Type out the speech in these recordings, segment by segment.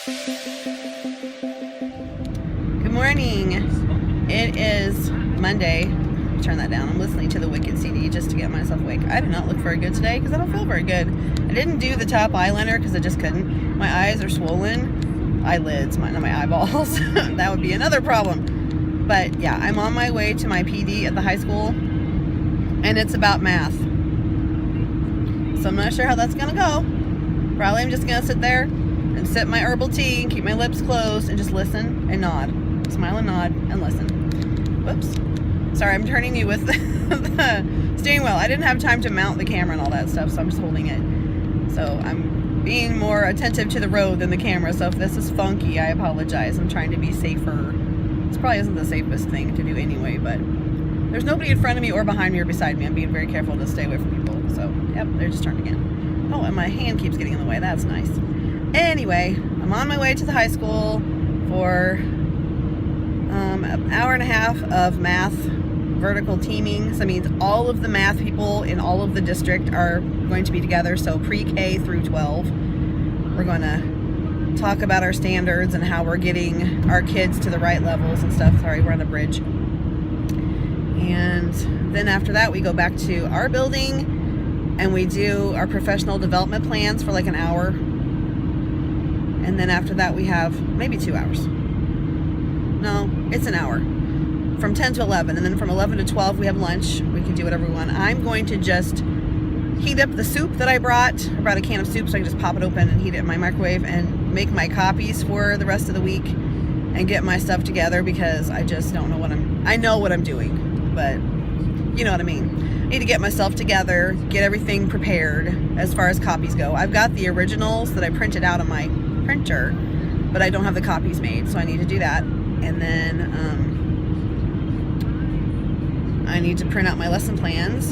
Good morning. It is Monday. Turn that down. I'm listening to the Wicked CD just to get myself awake. I did not look very good today because I don't feel very good. I didn't do the top eyeliner because I just couldn't. My eyes are swollen. Eyelids, not my eyeballs. That would be another problem. But yeah, I'm on my way to my PD at the high school, and it's about math. So I'm not sure how that's gonna go. Probably I'm just gonna sit there and sip my herbal tea and keep my lips closed and just listen and nod. Smile and nod and listen. Whoops. Sorry, I'm turning you with the steering wheel. I didn't have time to mount the camera and all that stuff, so I'm just holding it. So I'm being more attentive to the road than the camera, so if this is funky, I apologize. I'm trying to be safer. This probably isn't the safest thing to do anyway, but there's nobody in front of me or behind me or beside me. I'm being very careful to stay away from people. So, yep, they're just turning in. Oh, and my hand keeps getting in the way. That's nice. Anyway, I'm on my way to the high school for an hour and a half of math vertical teaming. So that means all of the math people in all of the district are going to be together. So pre-K through 12. We're going to talk about our standards and how we're getting our kids to the right levels and stuff. Sorry, we're on a bridge. And then after that, we go back to our building and we do our professional development plans for like an hour. And then after that, we have maybe 2 hours. No, it's an hour. From 10 to 11. And then from 11 to 12, we have lunch. We can do whatever we want. I'm going to just heat up the soup that I brought. I brought a can of soup so I can just pop it open and heat it in my microwave and make my copies for the rest of the week and get my stuff together because I just don't know I know what I'm doing, but you know what I mean. I need to get myself together, get everything prepared as far as copies go. I've got the originals that I printed out on my printer, but I don't have the copies made, so I need to do that. And then I need to print out my lesson plans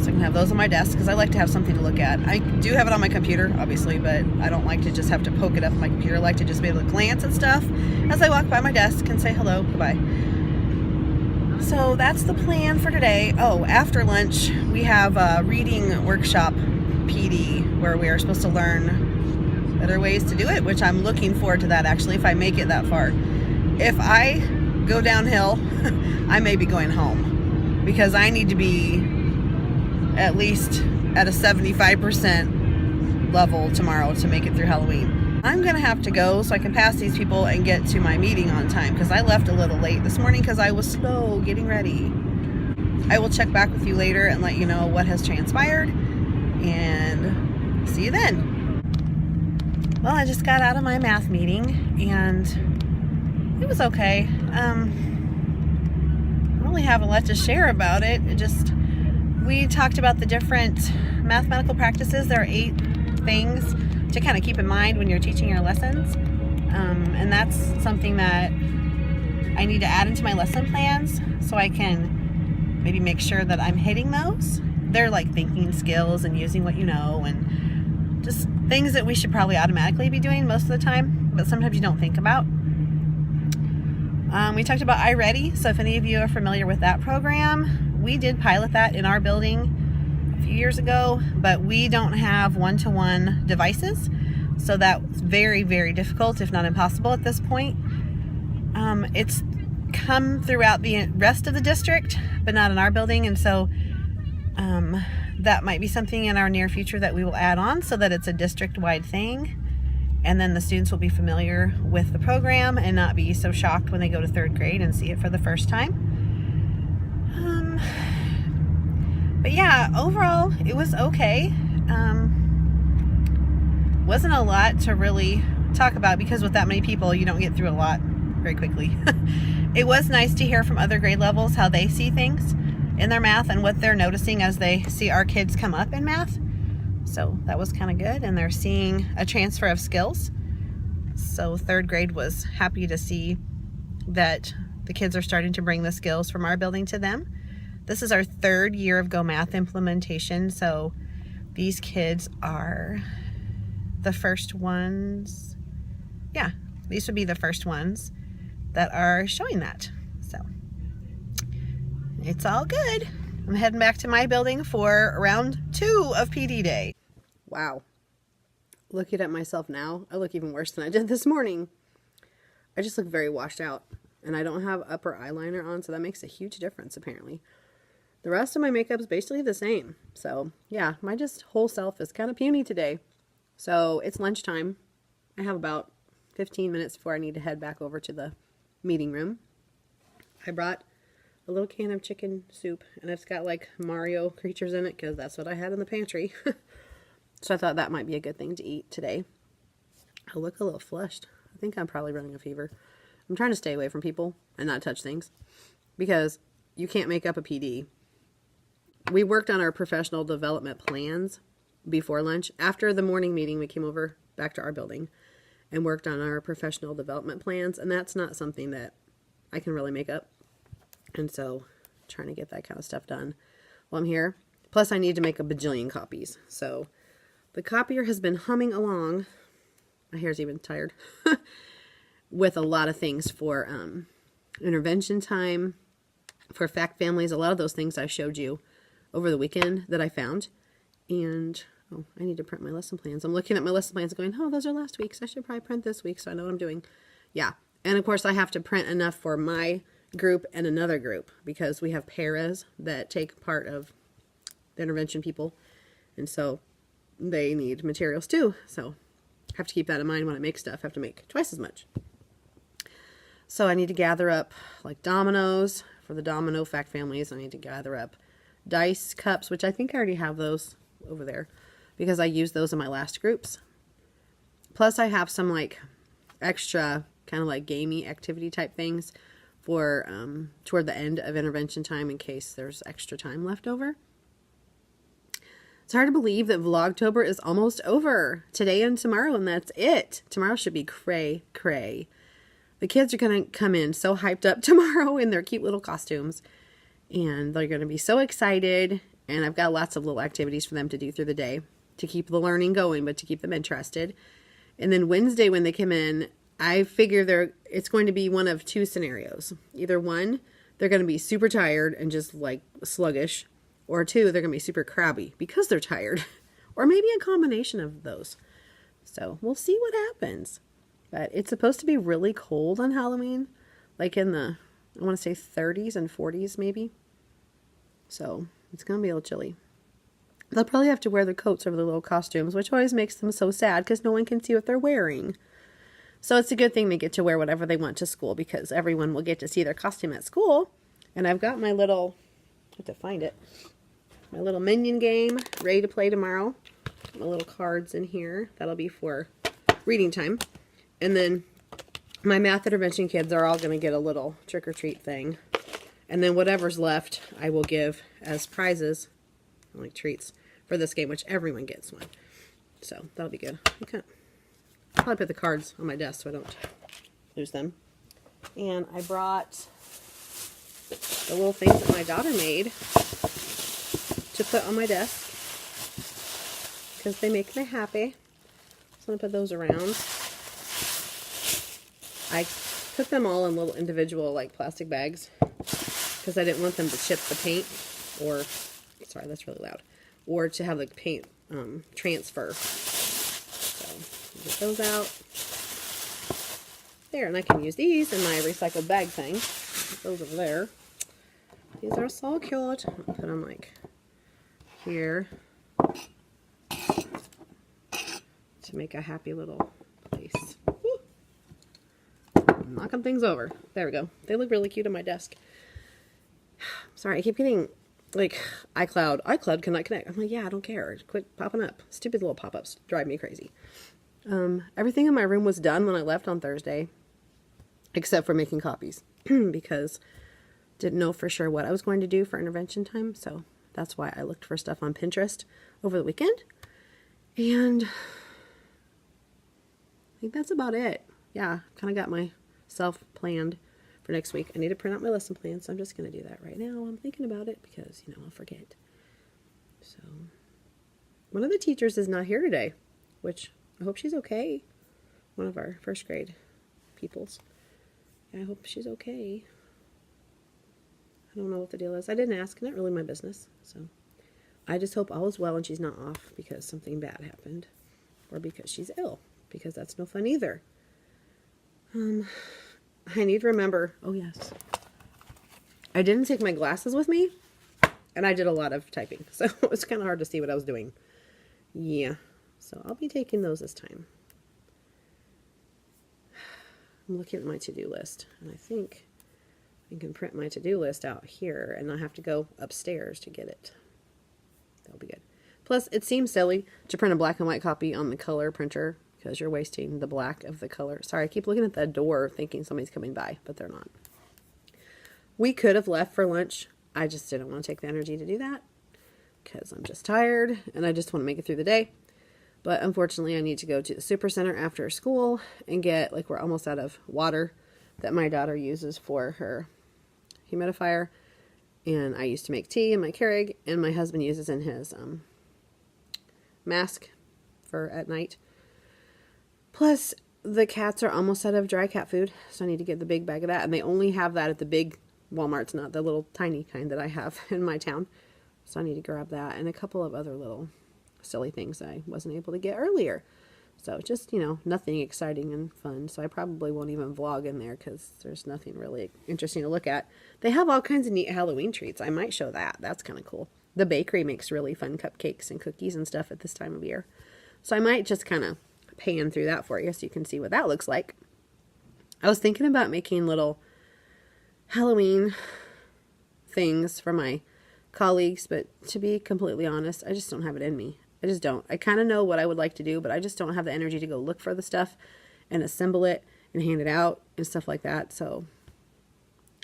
so I can have those on my desk because I like to have something to look at. I do have it on my computer, obviously, but I don't like to just have to poke it up on my computer. I like to just be able to glance at stuff as I walk by my desk and say hello, goodbye. So that's the plan for today. Oh, after lunch, we have a reading workshop PD where we are supposed to learn better ways to do it, which I'm looking forward to that actually if I make it that far. If I go downhill, I may be going home because I need to be at least at a 75% level tomorrow to make it through Halloween. I'm gonna have to go so I can pass these people and get to my meeting on time because I left a little late this morning because I was slow getting ready. I will check back with you later and let you know what has transpired and see you then. Well, I just got out of my math meeting and it was okay. I don't really have a lot to share about it. We talked about the different mathematical practices. There are 8 things to kind of keep in mind when you're teaching your lessons. And that's something that I need to add into my lesson plans so I can maybe make sure that I'm hitting those. They're like thinking skills and using what you know and just things that we should probably automatically be doing most of the time, but sometimes you don't think about. We talked about iReady, so if any of you are familiar with that program, we did pilot that in our building a few years ago, but we don't have one-to-one devices, so that's very, very difficult, if not impossible at this point. It's come throughout the rest of the district, but not in our building, and so that might be something in our near future that we will add on so that it's a district-wide thing. And then the students will be familiar with the program and not be so shocked when they go to 3rd grade and see it for the first time. But yeah, overall, it was okay. Wasn't a lot to really talk about because with that many people, you don't get through a lot very quickly. It was nice to hear from other grade levels how they see things in their math and what they're noticing as they see our kids come up in math. So that was kind of good, and they're seeing a transfer of skills. So 3rd grade was happy to see that the kids are starting to bring the skills from our building to them. This is our 3rd year of Go Math implementation, so these kids are the first ones. Yeah, these would be the first ones that are showing that. So it's all good. I'm heading back to my building for round 2 of PD day. Wow. looking at myself now, I look even worse than I did this morning. I just look very washed out. And I don't have upper eyeliner on, so that makes a huge difference, apparently. The rest of my makeup is basically the same. So, yeah, my just whole self is kind of puny today. So, it's lunchtime. I have about 15 minutes before I need to head back over to the meeting room. I brought a little can of chicken soup, and it's got like Mario creatures in it because that's what I had in the pantry. So I thought that might be a good thing to eat today. I look a little flushed. I think I'm probably running a fever. I'm trying to stay away from people and not touch things because you can't make up a PD. We worked on our professional development plans before lunch. After the morning meeting, we came over back to our building and worked on our professional development plans, and that's not something that I can really make up. And so trying to get that kind of stuff done while I'm here. Plus I need to make a bajillion copies. So the copier has been humming along. My hair's even tired. With a lot of things for intervention time, for fact families, a lot of those things I showed you over the weekend that I found. And, oh, I need to print my lesson plans. I'm looking at my lesson plans going, oh, those are last week's. I should probably print this week so I know what I'm doing. Yeah. And, of course, I have to print enough for my group and another group because we have paras that take part of the intervention people. And so they need materials too. So I have to keep that in mind when I make stuff. I have to make twice as much. So I need to gather up like dominoes for the domino fact families. I need to gather up dice cups, which I think I already have those over there because I used those in my last groups. Plus I have some like extra kind of like gamey activity type things for toward the end of intervention time in case there's extra time left over. It's hard to believe that Vlogtober is almost over today and tomorrow, and that's it. Tomorrow should be cray. The kids are going to come in so hyped up tomorrow in their cute little costumes, and they're going to be so excited, and I've got lots of little activities for them to do through the day to keep the learning going, but to keep them interested. And then Wednesday when they come in, I figure it's going to be one of two scenarios. Either one, they're going to be super tired and just like sluggish, or two, they're going to be super crabby because they're tired, or maybe a combination of those. So we'll see what happens. But it's supposed to be really cold on Halloween, like in the, I want to say 30s and 40s maybe. So it's going to be a little chilly. They'll probably have to wear their coats over their little costumes, which always makes them so sad because no one can see what they're wearing. So it's a good thing they get to wear whatever they want to school because everyone will get to see their costume at school. And I've got my little, I have to find it, my little minion game ready to play tomorrow. My little cards in here. That'll be for reading time. And then my math intervention kids are all going to get a little trick-or-treat thing. And then whatever's left, I will give as prizes, like treats, for this game, which everyone gets one. So that'll be good. Okay. I'll probably put the cards on my desk so I don't lose them. And I brought the little things that my daughter made to put on my desk because they make me happy. So I'm going to put those around. I put them all in little individual like plastic bags because I didn't want them to chip the paint or, sorry, that's really loud, or to have the paint transfer. So get those out. There, and I can use these in my recycled bag thing. Put those over there. These are so cute. I'll put them like here to make a happy little place. Woo. Knocking things over. There we go. They look really cute on my desk. Sorry, I keep getting like iCloud cannot connect. I'm like, yeah, I don't care. Quit popping up. Stupid little pop-ups drive me crazy. Everything in my room was done when I left on Thursday, except for making copies because didn't know for sure what I was going to do for intervention time. So that's why I looked for stuff on Pinterest over the weekend. And I think that's about it. Yeah, kind of got myself planned for next week. I need to print out my lesson plan, so I'm just going to do that right now. I'm thinking about it because, you know, I'll forget. So, one of the teachers is not here today, which I hope she's okay. One of our first grade peoples. I hope she's okay. I don't know what the deal is. I didn't ask. Not really my business. So, I just hope all is well and she's not off because something bad happened. or because she's ill, because that's no fun either. I need to remember, oh yes, I didn't take my glasses with me, and I did a lot of typing, so it was kind of hard to see what I was doing. Yeah, so I'll be taking those this time. I'm looking at my to-do list, and I think I can print my to-do list out here and not have to go upstairs to get it. That'll be good. Plus, it seems silly to print a black and white copy on the color printer because you're wasting the black of the color. Sorry, I keep looking at the door thinking somebody's coming by, but they're not. We could have left for lunch. I just didn't want to take the energy to do that because I'm just tired and I just want to make it through the day. But unfortunately, I need to go to the super center after school and get, like, we're almost out of water that my daughter uses for her humidifier. And I used to make tea in my Keurig, and my husband uses in his mask for at night. Plus, the cats are almost out of dry cat food, so I need to get the big bag of that. And they only have that at the big Walmarts, not the little tiny kind that I have in my town. So I need to grab that and a couple of other little silly things I wasn't able to get earlier. So just, you know, nothing exciting and fun. So I probably won't even vlog in there because there's nothing really interesting to look at. They have all kinds of neat Halloween treats. I might show that. That's kind of cool. The bakery makes really fun cupcakes and cookies and stuff at this time of year. So I might just kind of pan through that for you so you can see what that looks like. I was thinking about making little Halloween things for my colleagues, but to be completely honest, I just don't have it in me. I just don't. I kind of know what I would like to do, but I just don't have the energy to go look for the stuff and assemble it and hand it out and stuff like that. So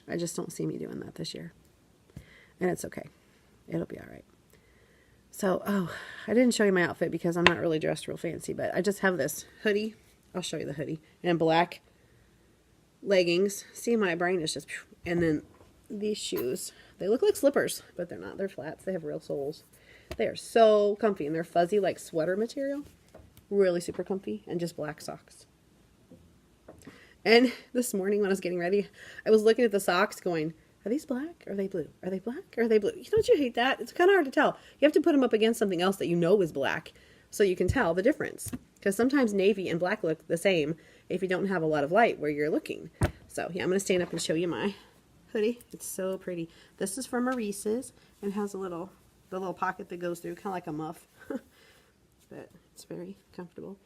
I just don't see me doing that this year. And it's okay. It'll be all right. So, oh, I didn't show you my outfit because I'm not really dressed real fancy, but I just have this hoodie. I'll show you the hoodie. And black leggings. See, my brain is just... And then these shoes. They look like slippers, but they're not. They're flats. They have real soles. They are so comfy, and they're fuzzy like sweater material. Really super comfy, and just black socks. And this morning when I was getting ready, I was looking at the socks going, are these black? Are they blue? Are they black? Are they blue? You don't you hate that? It's kind of hard to tell. You have to put them up against something else that you know is black so you can tell the difference. Because sometimes navy and black look the same if you don't have a lot of light where you're looking. So yeah, I'm going to stand up and show you my hoodie. It's so pretty. This is from Maurice's and has a little... the little pocket that goes through, kind of like a muff. But it's very comfortable.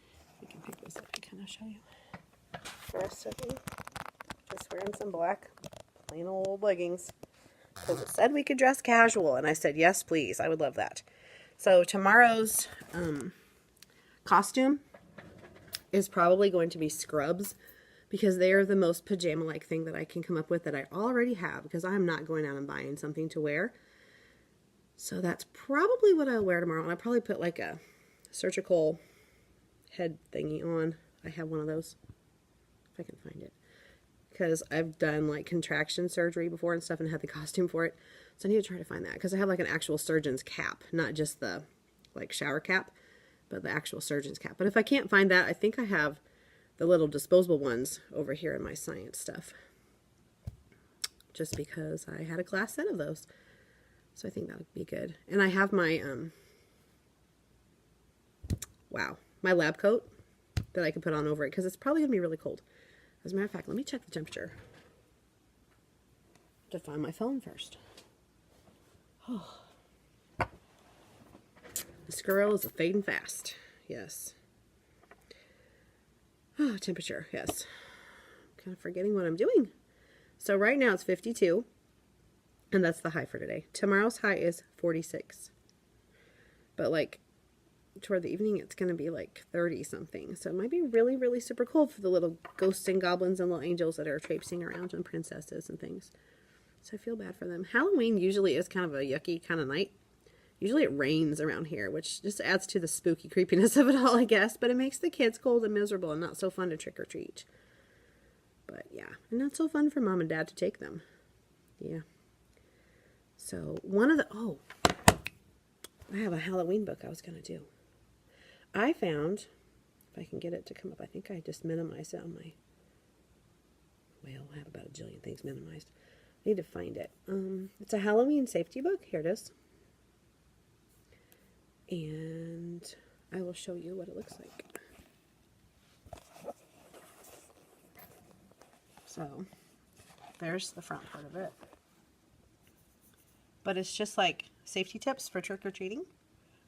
I can pick this up and kind of show you. For us, just wearing some black, plain old leggings. Because it said we could dress casual, and I said, yes, please. I would love that. So tomorrow's costume is probably going to be scrubs, because they are the most pajama-like thing that I can come up with that I already have, because I'm not going out and buying something to wear. So that's probably what I'll wear tomorrow. And I'll probably put like a surgical head thingy on. I have one of those, if I can find it. Because I've done like contraction surgery before and stuff and had the costume for it. So I need to try to find that. Because I have like an actual surgeon's cap. Not just the like shower cap, but the actual surgeon's cap. But if I can't find that, I think I have the little disposable ones over here in my science stuff. Just because I had a class set of those. So I think that would be good. And I have my, my lab coat that I can put on over it because it's probably going to be really cold. As a matter of fact, let me check the temperature. To find my phone first. Oh. The squirrel is fading fast. Yes. Oh, temperature. Yes. I'm kind of forgetting what I'm doing. So right now it's 52. And that's the high for today. Tomorrow's high is 46. But like toward the evening, it's going to be like 30 something. So it might be really, really super cold for the little ghosts and goblins and little angels that are traipsing around and princesses and things. So I feel bad for them. Halloween usually is kind of a yucky kind of night. Usually it rains around here, which just adds to the spooky creepiness of it all, I guess. But it makes the kids cold and miserable and not so fun to trick or treat. But yeah, and not so fun for mom and dad to take them. Yeah. So one of the, I have a Halloween book I was going to do. I found, if I can get it to come up, I think I just minimized it on my, well, I have about a jillion things minimized. I need to find it. It's a Halloween safety book. Here it is. And I will show you what it looks like. So there's the front part of it. But it's just like safety tips for trick-or-treating.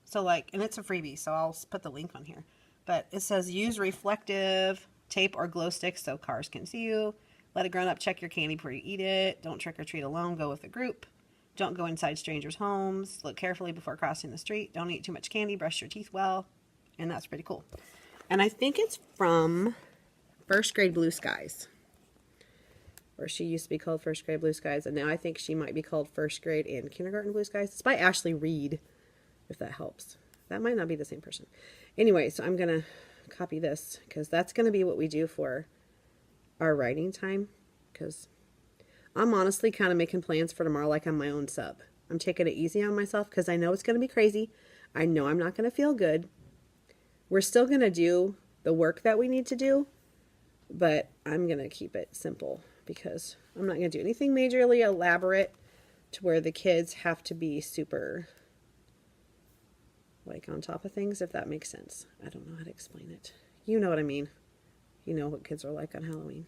So like, and it's a freebie, so I'll put the link on here. But it says use reflective tape or glow sticks so cars can see you. Let a grown-up check your candy before you eat it. Don't trick-or-treat alone, go with a group. Don't go inside strangers' homes. Look carefully before crossing the street. Don't eat too much candy. Brush your teeth well. And that's pretty cool. And I think it's from First Grade Blue Skies. Or she used to be called First Grade Blue Skies. And now I think she might be called First Grade and Kindergarten Blue Skies. It's by Ashley Reed, if that helps. That might not be the same person. Anyway, so I'm going to copy this because that's going to be what we do for our writing time. Because I'm honestly kind of making plans for tomorrow like I'm my own sub. I'm taking it easy on myself because I know it's going to be crazy. I know I'm not going to feel good. We're still going to do the work that we need to do, but I'm going to keep it simple because I'm not going to do anything majorly elaborate to where the kids have to be super like on top of things, if that makes sense. I don't know how to explain it. You know what I mean. You know what kids are like on Halloween.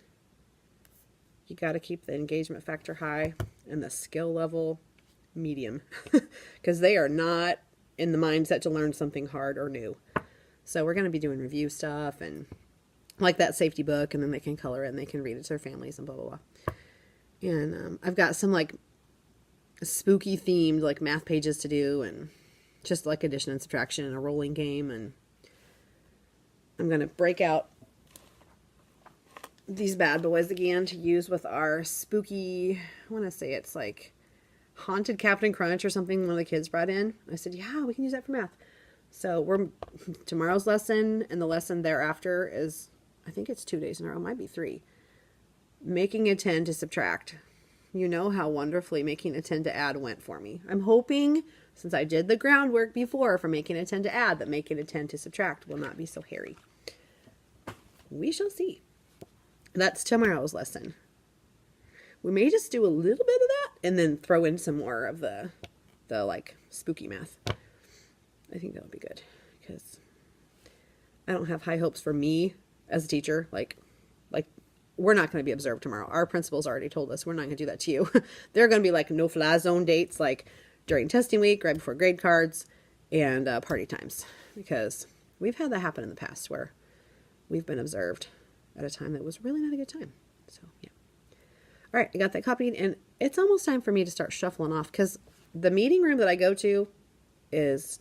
You got to keep the engagement factor high and the skill level medium because they are not in the mindset to learn something hard or new. So we're going to be doing review stuff and like that safety book, and then they can color it and they can read it to their families and blah, blah, blah. And I've got some like spooky themed like math pages to do and just like addition and subtraction and a rolling game. And I'm going to break out these bad boys again to use with our spooky, I want to say it's like Haunted Captain Crunch or something one of the kids brought in. I said, yeah, we can use that for math. So tomorrow's lesson and the lesson thereafter is, I think it's 2 days in a row, it might be 3. Making a 10 to subtract. You know how wonderfully making a 10 to add went for me. I'm hoping, since I did the groundwork before for making a 10 to add, that making a 10 to subtract will not be so hairy. We shall see. That's tomorrow's lesson. We may just do a little bit of that and then throw in some more of the like spooky math. I think that'll be good because I don't have high hopes for me as a teacher. Like we're not going to be observed tomorrow. Our principal's already told us we're not going to do that to you. There are going to be like no fly zone dates like during testing week, right before grade cards, and party times, because we've had that happen in the past where we've been observed at a time that was really not a good time. So yeah. All right, I got that copied, and it's almost time for me to start shuffling off because the meeting room that I go to is,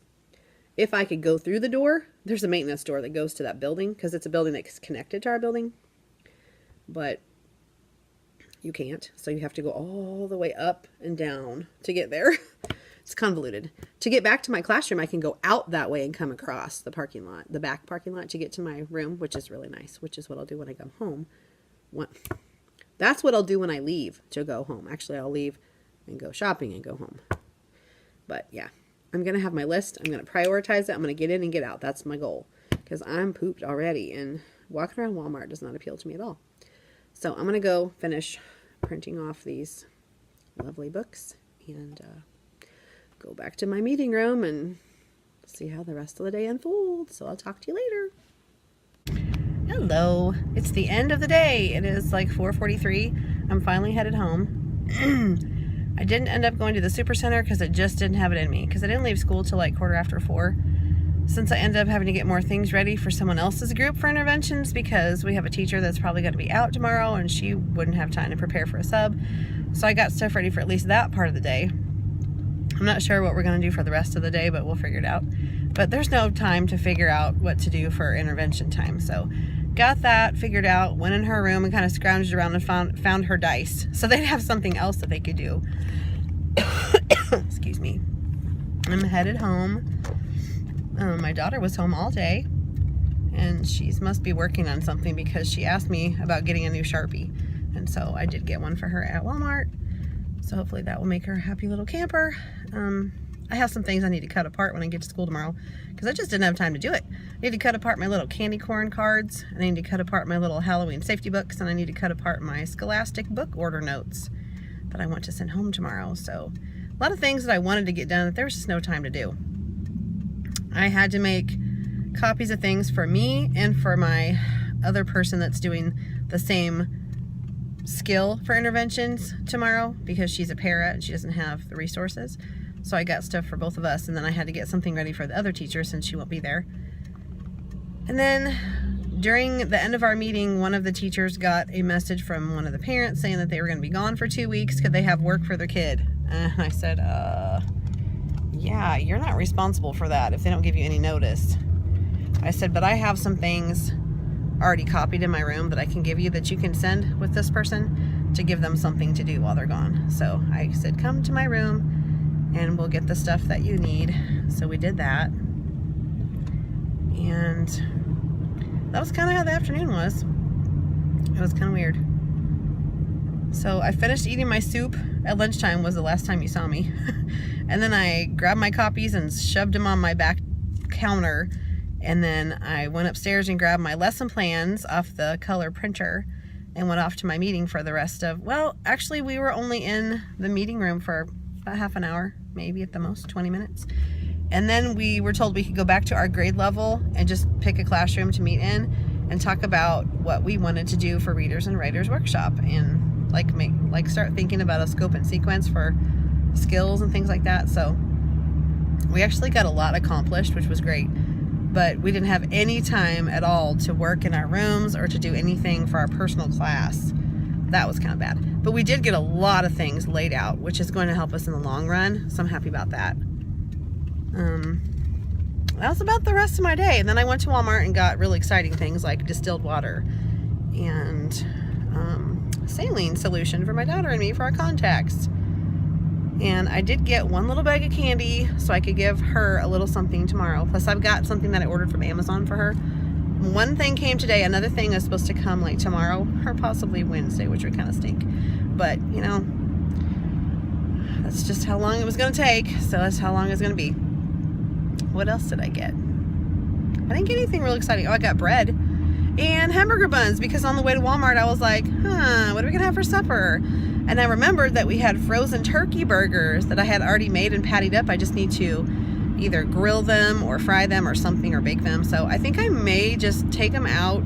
if I could go through the door, there's a maintenance door that goes to that building because it's a building that's connected to our building, but you can't. So you have to go all the way up and down to get there. It's convoluted. To get back to my classroom, I can go out that way and come across the parking lot, the back parking lot, to get to my room, which is really nice, which is what I'll do when I go home. That's what I'll do when I leave to go home. Actually, I'll leave and go shopping and go home. But yeah, I'm going to have my list. I'm going to prioritize it. I'm going to get in and get out. That's my goal because I'm pooped already, and walking around Walmart does not appeal to me at all. So I'm going to go finish printing off these lovely books and go back to my meeting room and see how the rest of the day unfolds. So I'll talk to you later. Hello. It's the end of the day. It is like 4:43. I'm finally headed home. I didn't end up going to the super center because it just didn't have it in me, because I didn't leave school till like 4:15. Since I ended up having to get more things ready for someone else's group for interventions because we have a teacher that's probably going to be out tomorrow and she wouldn't have time to prepare for a sub. So I got stuff ready for at least that part of the day. I'm not sure what we're going to do for the rest of the day, but we'll figure it out. But there's no time to figure out what to do for intervention time. So got that figured out, went in her room and kind of scrounged around and found her dice. So they'd have something else that they could do. Excuse me. I'm headed home. My daughter was home all day, and she must be working on something because she asked me about getting a new Sharpie. And so I did get one for her at Walmart. So hopefully that will make her a happy little camper. I have some things I need to cut apart when I get to school tomorrow because I just didn't have time to do it. I need to cut apart my little candy corn cards. I need to cut apart my little Halloween safety books, and I need to cut apart my Scholastic book order notes that I want to send home tomorrow. So a lot of things that I wanted to get done that there was just no time to do. I had to make copies of things for me and for my other person that's doing the same skill for interventions tomorrow, because she's a para and she doesn't have the resources. So I got stuff for both of us, and then I had to get something ready for the other teacher since she won't be there. And then during the end of our meeting, one of the teachers got a message from one of the parents saying that they were going to be gone for 2 weeks because they have work for their kid. And I said, yeah, you're not responsible for that if they don't give you any notice. I said, but I have some things already copied in my room that I can give you that you can send with this person to give them something to do while they're gone. So I said, come to my room and we'll get the stuff that you need. So we did that. And that was kind of how the afternoon was. It was kind of weird. So I finished eating my soup at lunchtime, was the last time you saw me. And then I grabbed my copies and shoved them on my back counter. And then I went upstairs and grabbed my lesson plans off the color printer and went off to my meeting for the rest of, well, actually we were only in the meeting room for about half an hour, maybe at the most 20 minutes. And then we were told we could go back to our grade level and just pick a classroom to meet in and talk about what we wanted to do for Readers and Writers Workshop, and like start thinking about a scope and sequence for skills and things like that. So we actually got a lot accomplished, which was great. But we didn't have any time at all to work in our rooms or to do anything for our personal class. That was kind of bad. But we did get a lot of things laid out, which is going to help us in the long run. So I'm happy about that. That was about the rest of my day. And then I went to Walmart and got really exciting things like distilled water and saline solution for my daughter and me for our contacts. And I did get one little bag of candy so I could give her a little something tomorrow. Plus I've got something that I ordered from Amazon for her. One thing came today. Another thing is supposed to come like tomorrow or possibly Wednesday, which would kind of stink. But, you know, that's just how long it was going to take. So that's how long it's going to be. What else did I get? I didn't get anything real exciting. Oh, I got bread and hamburger buns because on the way to Walmart I was like, what are we going to have for supper? And I remembered that we had frozen turkey burgers that I had already made and pattied up. I just need to either grill them or fry them or something or bake them. So I think I may just take them out.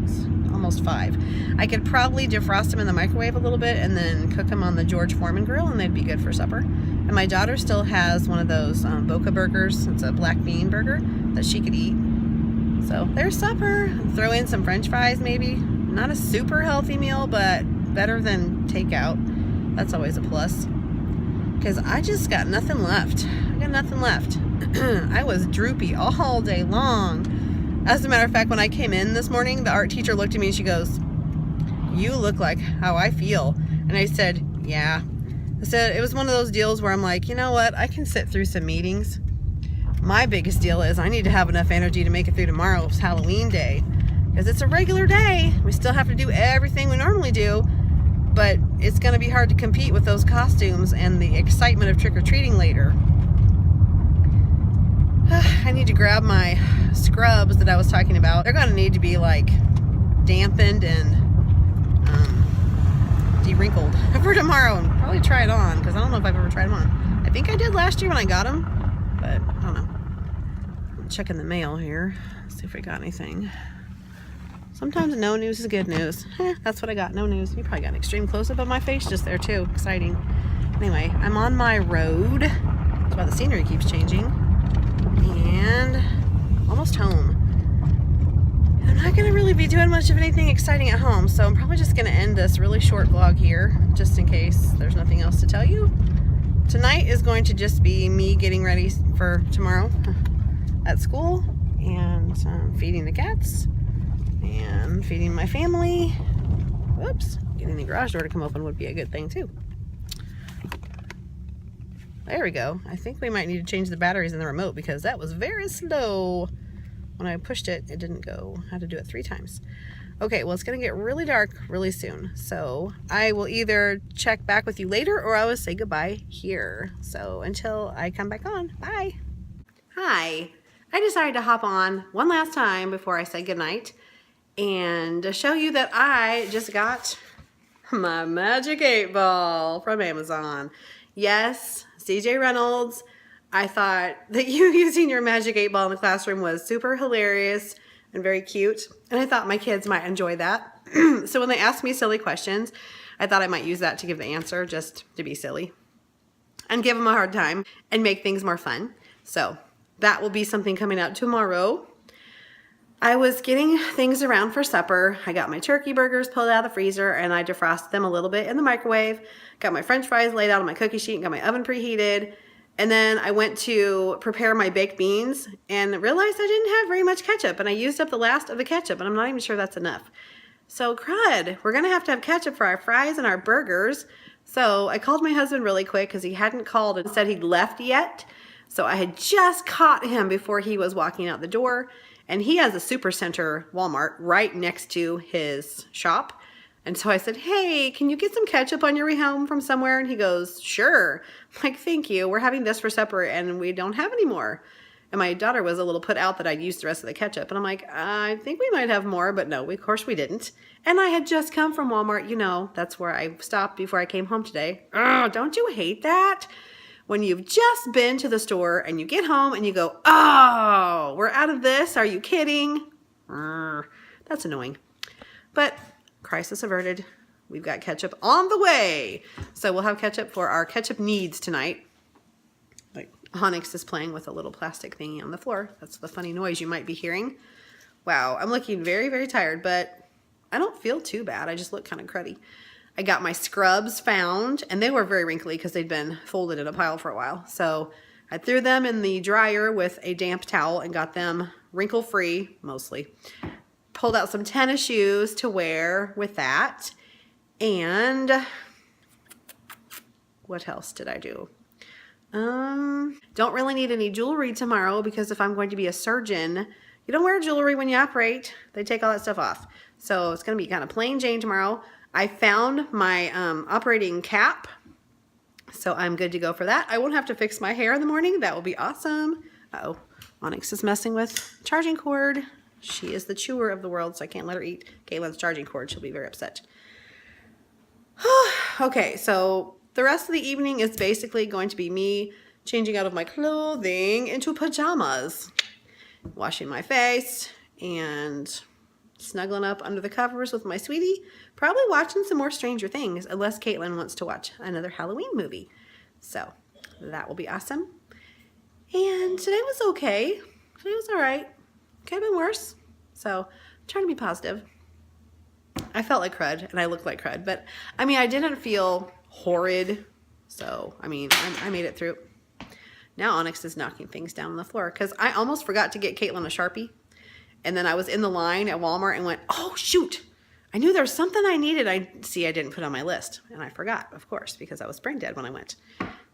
It's almost 5. I could probably defrost them in the microwave a little bit and then cook them on the George Foreman grill, and they'd be good for supper. And my daughter still has one of those Boca burgers. It's a black bean burger that she could eat. So there's supper. Throw in some French fries maybe. Not a super healthy meal, but better than takeout. That's always a plus. Because I just got nothing left. I got nothing left. I was droopy all day long. As a matter of fact, when I came in this morning, the art teacher looked at me and she goes, "You look like how I feel." And I said, "Yeah." I said, it was one of those deals where I'm like, you know what? I can sit through some meetings. My biggest deal is I need to have enough energy to make it through tomorrow's Halloween day. Because it's a regular day. We still have to do everything we normally do. But it's going to be hard to compete with those costumes and the excitement of trick-or-treating later. I need to grab my scrubs that I was talking about. They're going to need to be like dampened and de-wrinkled for tomorrow, and probably try it on because I don't know if I've ever tried them on. I think I did last year when I got them, but I don't know. I'm checking the mail here. See if we got anything. Sometimes no news is good news. That's what I got. No news. You probably got an extreme close-up of my face just there too. Exciting. Anyway, I'm on my road. That's why the scenery keeps changing. And almost home. I'm not going to really be doing much of anything exciting at home, so I'm probably just going to end this really short vlog here, just in case there's nothing else to tell you. Tonight is going to just be me getting ready for tomorrow at school, and feeding the cats, and feeding my family. Whoops, getting the garage door to come open would be a good thing too. There we go. I think we might need to change the batteries in the remote because that was very slow. When I pushed it, it didn't go. I had to do it 3 times. Okay, well, it's going to get really dark really soon. So I will either check back with you later or I will say goodbye here. So until I come back on, bye. Hi. I decided to hop on one last time before I say goodnight and to show you that I just got my magic 8 ball from Amazon. Yes, CJ Reynolds. I thought that you using your magic 8-ball in the classroom was super hilarious and very cute. And I thought my kids might enjoy that. So when they asked me silly questions, I thought I might use that to give the answer, just to be silly and give them a hard time and make things more fun. So that will be something coming out tomorrow. I was getting things around for supper. I got my turkey burgers pulled out of the freezer and I defrosted them a little bit in the microwave. Got my french fries laid out on my cookie sheet and got my oven preheated. And then I went to prepare my baked beans and realized I didn't have very much ketchup, and I used up the last of the ketchup, and I'm not even sure that's enough. So crud, we're gonna have to have ketchup for our fries and our burgers. So I called my husband really quick because he hadn't called and said he'd left yet. So I had just caught him before he was walking out the door, and he has a Supercenter Walmart right next to his shop. And so I said, hey, can you get some ketchup on your way home from somewhere? And he goes, sure. I'm like, thank you. We're having this for supper and we don't have any more. And my daughter was a little put out that I'd used the rest of the ketchup. And I'm like, I think we might have more, but no, of course we didn't. And I had just come from Walmart. You know, that's where I stopped before I came home today. Oh, don't you hate that? When you've just been to the store and you get home and you go, oh, we're out of this. Are you kidding? That's annoying. But crisis averted. We've got ketchup on the way. So we'll have ketchup for our ketchup needs tonight. Like Onyx is playing with a little plastic thingy on the floor. That's the funny noise you might be hearing. Wow, I'm looking very, very tired, but I don't feel too bad. I just look kind of cruddy. I got my scrubs found, and they were very wrinkly because they'd been folded in a pile for a while. So I threw them in the dryer with a damp towel and got them wrinkle-free, mostly. Pulled out some tennis shoes to wear with that. And what else did I do? Don't really need any jewelry tomorrow because if I'm going to be a surgeon, you don't wear jewelry when you operate. They take all that stuff off. So it's going to be kind of plain Jane tomorrow. I found my operating cap, so I'm good to go for that. I won't have to fix my hair in the morning. That will be awesome. Uh-oh, Onyx is messing with charging cord. She is the chewer of the world, so I can't let her eat Caitlin's charging cord. She'll be very upset. Okay, so the rest of the evening is basically going to be me changing out of my clothing into pajamas, washing my face, and snuggling up under the covers with my sweetie, probably watching some more Stranger Things, unless Caitlin wants to watch another Halloween movie. So that will be awesome. And today was okay. Today was all right. Could have been worse. So I'm trying to be positive. I felt like crud and I looked like crud, but I mean, I didn't feel horrid. So, I mean, I made it through. Now Onyx is knocking things down on the floor because I almost forgot to get Caitlin a Sharpie. And then I was in the line at Walmart and went, oh, shoot. I knew there was something I needed. I didn't put on my list. And I forgot, of course, because I was brain dead when I went.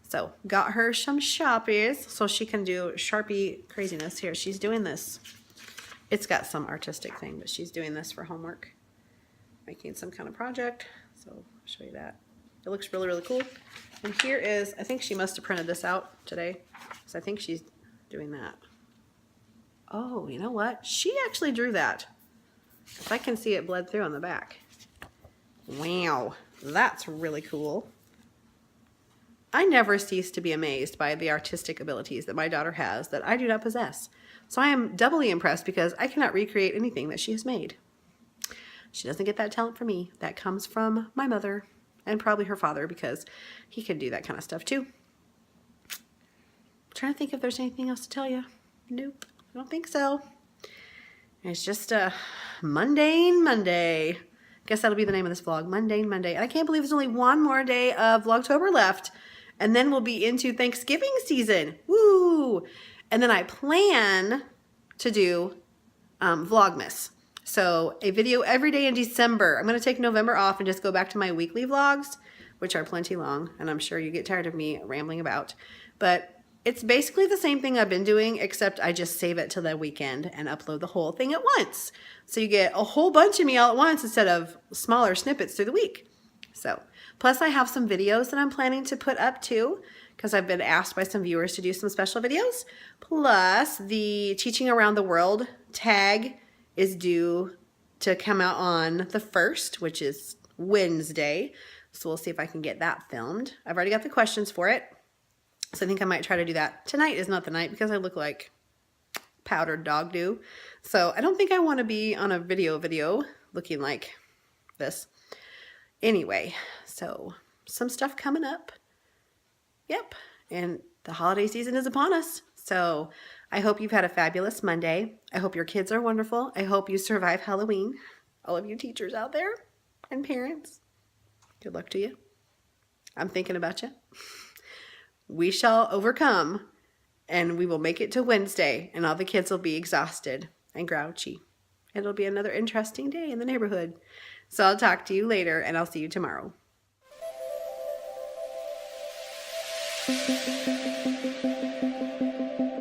So got her some Sharpies so she can do Sharpie craziness. Here, she's doing this. It's got some artistic thing, but she's doing this for homework. Making some kind of project. So I'll show you that. It looks really, really cool. And here is, I think she must have printed this out today. So I think she's doing that. Oh, you know what? She actually drew that. If I can see it bled through on the back. Wow, that's really cool. I never cease to be amazed by the artistic abilities that my daughter has that I do not possess. So I am doubly impressed because I cannot recreate anything that she has made. She doesn't get that talent from me. That comes from my mother and probably her father because he can do that kind of stuff too. I'm trying to think if there's anything else to tell you. Nope, I don't think so. It's just a Mundane Monday. Guess that'll be the name of this vlog, Mundane Monday. And I can't believe there's only one more day of Vlogtober left. And then we'll be into Thanksgiving season. Woo! And then I plan to do Vlogmas. So a video every day in December. I'm going to take November off and just go back to my weekly vlogs, which are plenty long. And I'm sure you get tired of me rambling about. But it's basically the same thing I've been doing, except I just save it till the weekend and upload the whole thing at once. So you get a whole bunch of me all at once instead of smaller snippets through the week. So, plus I have some videos that I'm planning to put up too, because I've been asked by some viewers to do some special videos. Plus, the Teaching Around the World tag is due to come out on the 1st, which is Wednesday. So we'll see if I can get that filmed. I've already got the questions for it. So I think I might try to do that. Tonight is not the night because I look like powdered dog do. So I don't think I want to be on a video looking like this. Anyway, so some stuff coming up. Yep. And the holiday season is upon us. So I hope you've had a fabulous Monday. I hope your kids are wonderful. I hope you survive Halloween. All of you teachers out there and parents, good luck to you. I'm thinking about you. We shall overcome, and we will make it to Wednesday, and all the kids will be exhausted and grouchy. It'll be another interesting day in the neighborhood. So I'll talk to you later, and I'll see you tomorrow.